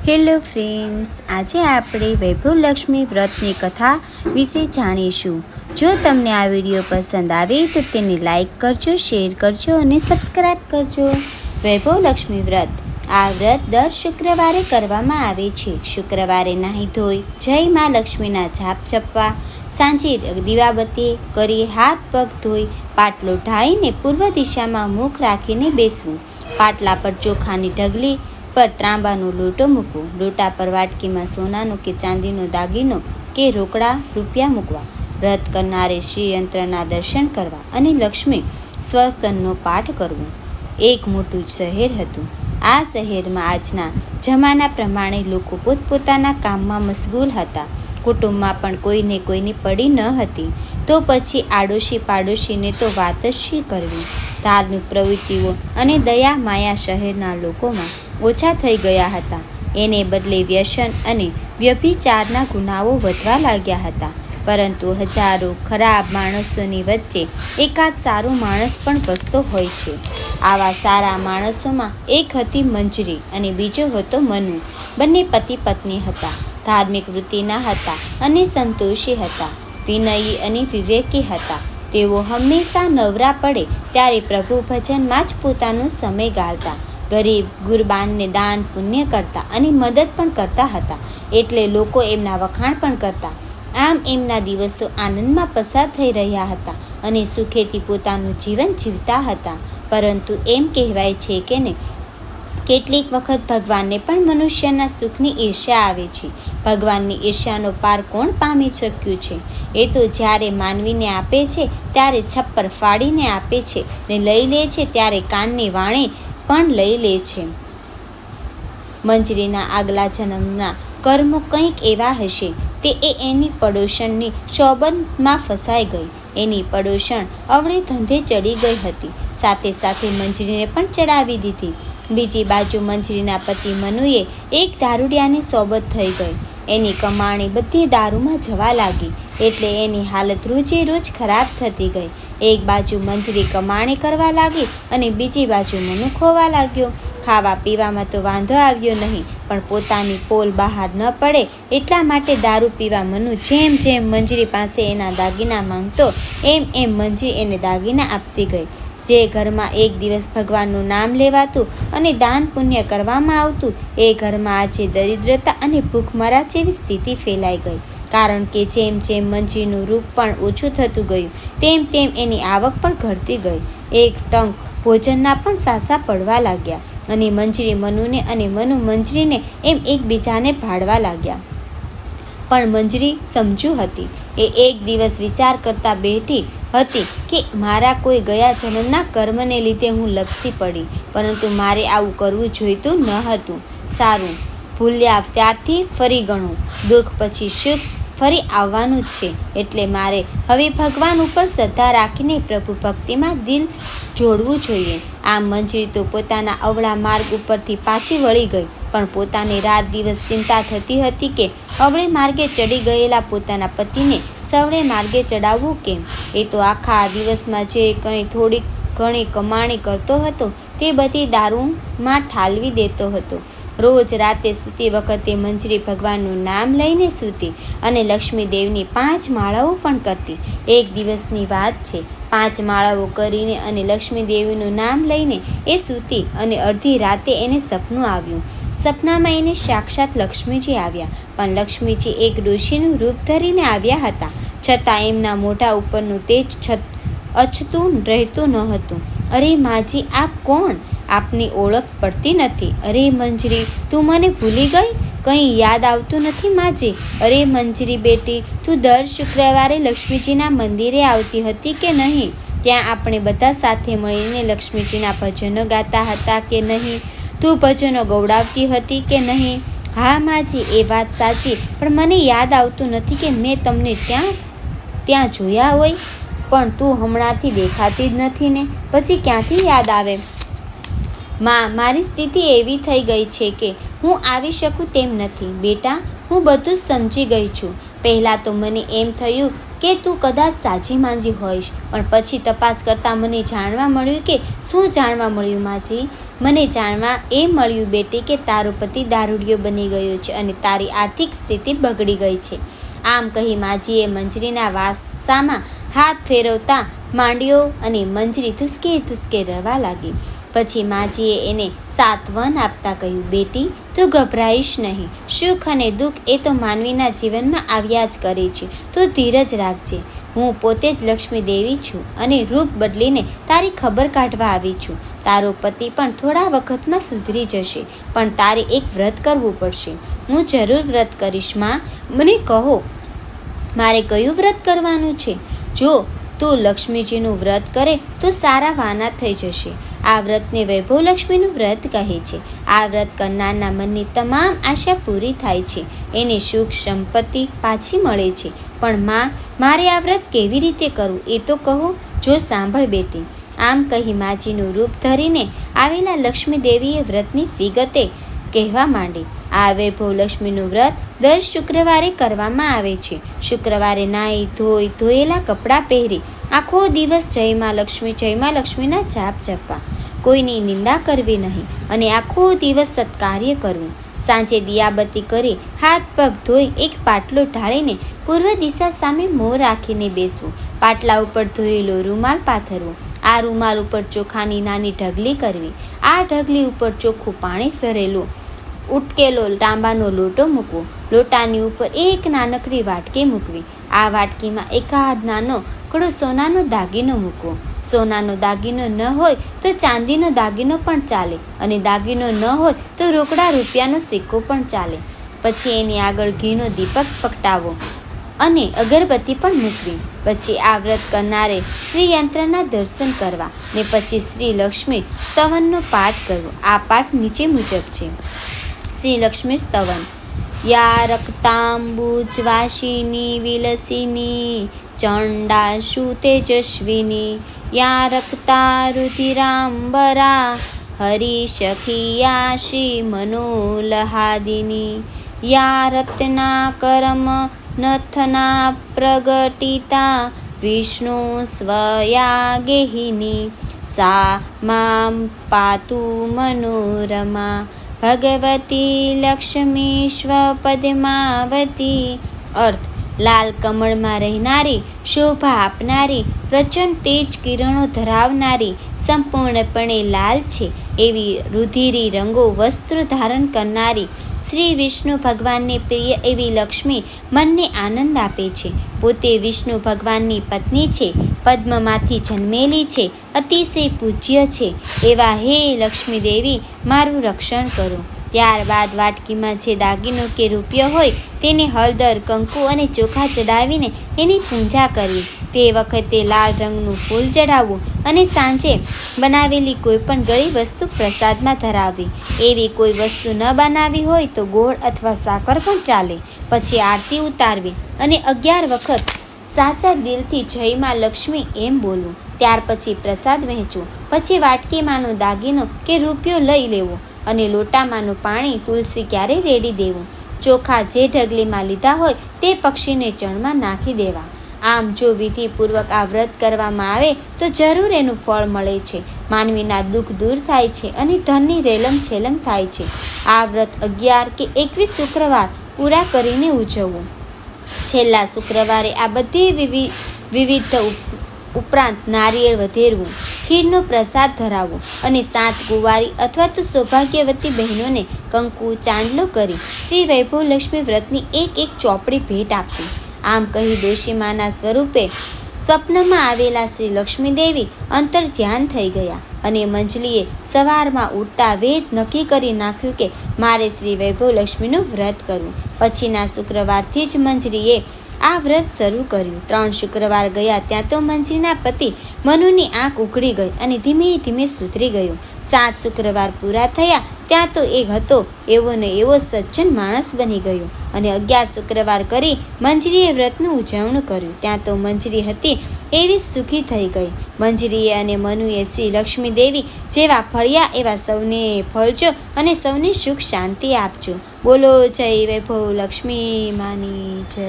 Hello friends, આજે આપણે વૈભવલક્ષ્મી વ્રતની કથા વિશે જાણીશું. જો તમને આ વિડીયો પસંદ આવે તો તેને લાઈક કરજો, શેર કરજો અને સબસ્ક્રાઈબ કરજો. વૈભવલક્ષ્મી વ્રત. આ વ્રત દર શુક્રવારે કરવામાં આવે છે. શુક્રવારે નાહી ધોઈ જય માં લક્ષ્મીના જાપ જપવા, સાંજે દીવાબત્તી કરી હાથ પગ ધોઈ પાટલો ઢાળીને પૂર્વ દિશામાં મુખ રાખીને બેસવું. પાટલા પર ચોખાની ઢગલી પર ત્રાંબાનો લોટો મૂકવો. લોટા પર વાટકીમાં સોનાનો કે ચાંદીનો દાગીનો કે રોકડા રૂપિયા મૂકવા. વ્રત કરનારે શ્રીયંત્રના દર્શન કરવા અને લક્ષ્મી સ્વસ્તનનો પાઠ કરવો. એક મોટું શહેર હતું. આ શહેરમાં આજના જમાના પ્રમાણે લોકો પોતપોતાના કામમાં મશગુલ હતા. કુટુંબમાં પણ કોઈને કોઈની પડી ન હતી. તો પછી આડોશી પાડોશીને તો વાત જ શી કરવી. ધાર્મિક પ્રવૃત્તિઓ અને દયા માયા શહેરના લોકોમાં ઓછા થઈ ગયા હતા. એને બદલે વ્યસન અને વ્યભિચારના ગુનાઓ વધવા લાગ્યા હતા. પરંતુ હજારો ખરાબ માણસોની વચ્ચે એકાદ સારો માણસ પણ વસતો હોય છે. આવા સારા માણસોમાં એક હતી મંજરી અને બીજો હતો મનુ. બંને પતિ પત્ની હતા. ધાર્મિક વૃત્તિના હતા અને સંતોષી હતા. વિનયી અને વિવેકી હતા. તેઓ હંમેશા નવરા પડે ત્યારે પ્રભુ ભજનમાં જ પોતાનો સમય ગાળતા. ગરીબ ગુરબાનને દાન પુણ્ય કરતા અને મદદ પણ કરતા હતા. એટલે લોકો એમના વખાણ પણ કરતા. આમ એમના દિવસો આનંદમાં પસાર થઈ રહ્યા હતા અને સુખેથી પોતાનું જીવન જીવતા હતા. પરંતુ એમ કહેવાય છે કે ને, કેટલીક વખત ભગવાનને પણ મનુષ્યના સુખની ઈર્ષ્યા આવે છે. ભગવાનની ઈર્ષ્યાનો પાર કોણ પામી શક્યું છે? એ તો જ્યારે માનવીને આપે છે ત્યારે છપ્પર ફાડીને આપે છે ને લઈ લે છે ત્યારે કાનની વાણે પણ લઈ લે છે. મંજરીના આગલા જન્મના કર્મો કંઈક એવા હશે તે એની પડોશણની શોભનમાં ફસાઈ ગઈ. એની પડોશણ અવળે ધંધે ચડી ગઈ હતી. સાથે સાથે મંજરીને પણ ચડાવી દીધી. બીજી બાજુ મંજરીના પતિ મનુએ એક દારૂડિયાની સોબત થઈ ગઈ. એની કમાણી બધી દારૂમાં જવા લાગી. એટલે એની હાલત રોજે રોજ ખરાબ થતી ગઈ. એક બાજુ મંજરી કમાણી કરવા લાગી અને બીજી બાજુ મનુ ખોવા લાગ્યો. ખાવા પીવામાં તો વાંધો આવ્યો નહીં, પણ પોતાની પોલ બહાર ન પડે એટલા માટે દારૂ પીવા મનુ જેમ જેમ મંજરી પાસે એના દાગીના માંગતો એમ એમ મંજરી એને દાગીના આપતી ગઈ. જે ઘરમાં એક દિવસ ભગવાનનું નામ લેવાતું અને દાન પુણ્ય કરવામાં આવતું, એ ઘરમાં આજે દરિદ્રતા અને ભૂખમરા જેવી સ્થિતિ ફેલાઈ ગઈ. કારણ કે જેમ જેમ મંજરીનું રૂપ પણ ઓછું થતું ગયું તેમ તેમ એની આવક પણ ઘટતી ગઈ. એક ટંક ભોજનના પણ સાસા પડવા લાગ્યા અને મંજરી મનુને અને મનુ મંજરીને એમ એકબીજાને ભાડવા લાગ્યા. પણ મંજરી સમજુ હતી. એ એક દિવસ વિચાર કરતા બેઠી હતી કે મારા કોઈ ગયા જન્મના કર્મને લીધે હું લપસી પડી, પરંતુ મારે આવું કરવું જોઈતું ન હતું. સારું, ભૂલ્યા ત્યારથી ફરી ગણું. દુઃખ પછી સુખ ફરી આવવાનું જ છે. એટલે મારે હવે ભગવાન ઉપર શ્રદ્ધા રાખીને પ્રભુ ભક્તિમાં દિલ જોડવું જોઈએ. આમ મંજરી તો પોતાના અવળા માર્ગ ઉપરથી પાછી વળી ગઈ. પણ પોતાને રાત દિવસ ચિંતા થતી હતી કે અવળે માર્ગે ચડી ગયેલા પોતાના પતિને સવળે માર્ગે ચડાવવું કેમ. એ તો આખા દિવસમાં જે કંઈ થોડી ઘણી કમાણી કરતો હતો તે બધી દારૂમાં ઠાલવી દેતો હતો. રોજ રાતે સૂતી વખતે મંજરી ભગવાનનું નામ લઈને સૂતી અને લક્ષ્મીદેવની 5 માળાઓ પણ કરતી. એક દિવસની વાત છે. 5 માળાઓ કરીને અને લક્ષ્મીદેવીનું નામ લઈને એ સૂતી અને અડધી રાતે એને સપનું આવ્યું. સપનામાં એને સાક્ષાત લક્ષ્મીજી આવ્યા. પણ લક્ષ્મીજી એક ડોશીનું રૂપ ધરીને આવ્યા હતા. છતાં એમના મોઢા ઉપરનું તેજ અછતું રહેતું ન હતું. અરે માજી, આપ કોણ? આપની ઓળખ પડતી નથી. અરે મંજરી, તું મને ભૂલી ગઈ? કંઈ યાદ આવતું નથી માજી? અરે મંજરી બેટી, તું દર શુક્રવારે લક્ષ્મીજીના મંદિરે આવતી હતી કે નહીં? ત્યાં આપણે બધા સાથે મળીને લક્ષ્મીજીના ભજનો ગાતા હતા કે નહીં? તું ભજનો ગવડાવતી હતી કે નહીં? હા માજી, એ વાત સાચી, પણ મને યાદ આવતું નથી કે મેં તમને ત્યાં જોયા હોય. પણ તું હમણાંથી દેખાતી જ નથી ને, પછી ક્યાંથી યાદ આવે? મારી સ્થિતિ એવી થઈ ગઈ છે કે હું આવી શકું તેમ નથી. બેટા, હું બધું જ સમજી ગઈ છું. પહેલાં તો મને એમ થયું કે તું કદાચ સાજી માંજી હોઈશ, પણ પછી તપાસ કરતાં મને જાણવા મળ્યું કે શું જાણવા મળ્યું માજી? મને જાણવા એ મળ્યું બેટી કે તારો પતિ દારૂડિયો બની ગયો છે અને તારી આર્થિક સ્થિતિ બગડી ગઈ છે. આમ કહી માજીએ મંજરીના વાસામાં હાથ ફેરવતા માંડ્યો અને મંજરી ધુસકે રડવા લાગી. પછી માજીએ એને સાંત્વન આપતા કહ્યું, બેટી તું ગભરાઈશ નહીં. સુખ અને દુઃખ એ તો માનવીના જીવનમાં આવ્યા જ કરે છે. તું ધીરજ રાખજે. હું પોતે જ લક્ષ્મી દેવી છું અને રૂપ બદલીને તારી ખબર કાઢવા આવી છું. તારો પતિ પણ થોડા વખતમાં સુધરી જશે, પણ તારે એક વ્રત કરવું પડશે. હું જરૂર વ્રત કરીશ માં. મને કહો મારે કયું વ્રત કરવાનું છે? જો તું લક્ષ્મીજીનું વ્રત કરે તો સારા વાના થઈ જશે. આ વ્રતને વૈભવ લક્ષ્મીનું વ્રત કહે છે. આ વ્રત કરનારના મનની તમામ આશા પૂરી થાય છે. એને સુખ સંપત્તિ પાછી મળે છે. પણ માં, મારે આ વ્રત કેવી રીતે કરવું એ તો કહો. જો સાંભળ બેટી. આમ કહી માજીનું રૂપ ધરીને આવેલા લક્ષ્મી દેવીએ વ્રતની વિગતે કહેવા માંડી. આ વૈભવ લક્ષ્મીનું વ્રત દર શુક્રવારે કરવામાં આવે છે. શુક્રવારે નાહી ધોયેલા કપડાં પહેરી આખો દિવસ જય માં લક્ષ્મીના જાપ જપવા, કોઈની નિંદા કરવી નહીં અને આખો દિવસ સત્કાર્ય કરવું. સાંજે દિયાબત્તી કરી હાથ પગ ધોઈ એક પાટલો ઢાળીને પૂર્વ દિશા સામે મોં રાખીને બેસવું. પાટલા ઉપર ધોયેલો રૂમાલ પાથરવો. આ રૂમાલ ઉપર ચોખાની નાની ઢગલી કરવી. આ ઢગલી ઉપર ચોખ્ખું પાણી ફરેલું ઉટકેલો તાંબાનો લોટો મૂકવો. લોટાની ઉપર એક નાનકડી વાટકી મૂકવી. આ વાટકીમાં એકાદ નાનો કડો સોનાનો દાગીનો મૂકવો. સોનાનો દાગીનો ન હોય તો ચાંદીનો દાગીનો પણ ચાલે અને દાગીનો ન હોય તો રોકડા રૂપિયાનો સિક્કો પણ ચાલે. પછી એની આગળ ઘીનો દીપક પ્રગટાવવો અને અગરબત્તી પણ મૂકવી. પછી આ વ્રત કરનારે શ્રી યંત્રના દર્શન કરવા ને પછી શ્રી લક્ષ્મી સ્તવનનો પાઠ કરવો. આ પાઠ નીચે મુજબ છે. શ્રી લક્ષ્મી સ્તવન. યા રક્તાંબુજવાસિની વિલસિની ચંડાશુ તેજસ્વિની યા રક્તા રુધિરાંબરા હરિસખિયા શ્રી મનોલહાદિની યા રત્ના કરમ નથના પ્રગટિતા વિષ્ણુ સ્વયા ગેહિની સા મામ પાતુ મનોરમા ભગવતી લક્ષ્મીશ્વ પદ્માવતી. અર્થ: લાલ કમળમાં રહેનારી, શોભા આપનારી, પ્રચંડ તેજ કિરણો ધરાવનારી, સંપૂર્ણપણે લાલ છે એવી રુધિરી રંગો વસ્ત્ર ધારણ કરનારી, શ્રી વિષ્ણુ ભગવાનને પ્રિય એવી લક્ષ્મી મનને આનંદ આપે છે. પોતે વિષ્ણુ ભગવાનની પત્ની છે, પદ્મમાંથી જન્મેલી છે, અતિશય પૂજ્ય છે એવા હે લક્ષ્મી દેવી, મારું રક્ષણ કરો. ત્યારબાદ વાટકીમાં જે દાગીનો કે રૂપિયો હોય તેને હળદર, કંકુ અને ચોખા ચડાવીને એની પૂજા કરવી. તે વખતે લાલ રંગનું ફૂલ ચડાવવું અને સાંજે બનાવેલી કોઈ પણ ગળી વસ્તુ પ્રસાદમાં ધરાવવી. એવી કોઈ વસ્તુ ન બનાવી હોય તો ગોળ અથવા સાકર પણ ચાલે. પછી આરતી ઉતારવી અને 11 વખત સાચા દિલથી જય માં લક્ષ્મી એમ બોલવું. ત્યાર પછી પ્રસાદ વહેંચવું. પછી વાટકીમાંનો દાગીનો કે રૂપિયો લઈ લેવો અને લોટામાંનું પાણી તુલસી ક્યારે રેડી દેવું. ચોખા જે ઢગલીમાં લીધા હોય તે પક્ષીને ચણમાં નાખી દેવા. આમ જો વિધિપૂર્વક આ વ્રત કરવામાં આવે તો જરૂર એનું ફળ મળે છે. માનવીના દુઃખ દૂર થાય છે અને ધનની રેલમ છેલમ થાય છે. આ વ્રત 11 કે 21 શુક્રવાર પૂરા કરીને ઉજવવું. છેલ્લા શુક્રવારે આ બધી વિવિધ ઉપરાંત નારિયેળ વધેરવું, ખીરનો પ્રસાદ ધરાવવો અને 7 કુંવારી અથવા તો સૌભાગ્યવતી બહેનોને કંકુ ચાંદલો કરી શ્રી વૈભવ લક્ષ્મી વ્રતની એક ચોપડી ભેટ આપવી. આમ કહી ડોશીમાના સ્વરૂપે સ્વપ્નમાં આવેલા શ્રી લક્ષ્મી દેવી અંતર ધ્યાન થઈ ગયા અને મંજલીએ સવારમાં ઉઠતા વેદ નક્કી કરી નાખ્યું કે મારે શ્રી વૈભવ લક્ષ્મીનું વ્રત કરવું. પછીના શુક્રવારથી જ મંજરીએ આ વ્રત શરૂ કર્યું. 3 શુક્રવાર ગયા ત્યાં તો મંજરીના પતિ મનુની આંખ ઉઘડી ગઈ અને ધીમે ધીમે સુધરી ગયું. 7 શુક્રવાર પૂરા થયા ત્યાં તો એ હતો એવો ને એવો સજ્જન માણસ બની ગયો અને 11 શુક્રવાર કરી મંજરીએ વ્રતનું ઉજવણું કર્યું. ત્યાં તો મંજરી હતી એવી સુખી થઈ ગઈ. મંજરીએ અને મનુએ શ્રી લક્ષ્મી દેવી જેવા ફળ્યા એવા સૌને ફળજો અને સૌને સુખ શાંતિ આપજો. બોલો જય વૈભવ લક્ષ્મી માની જય.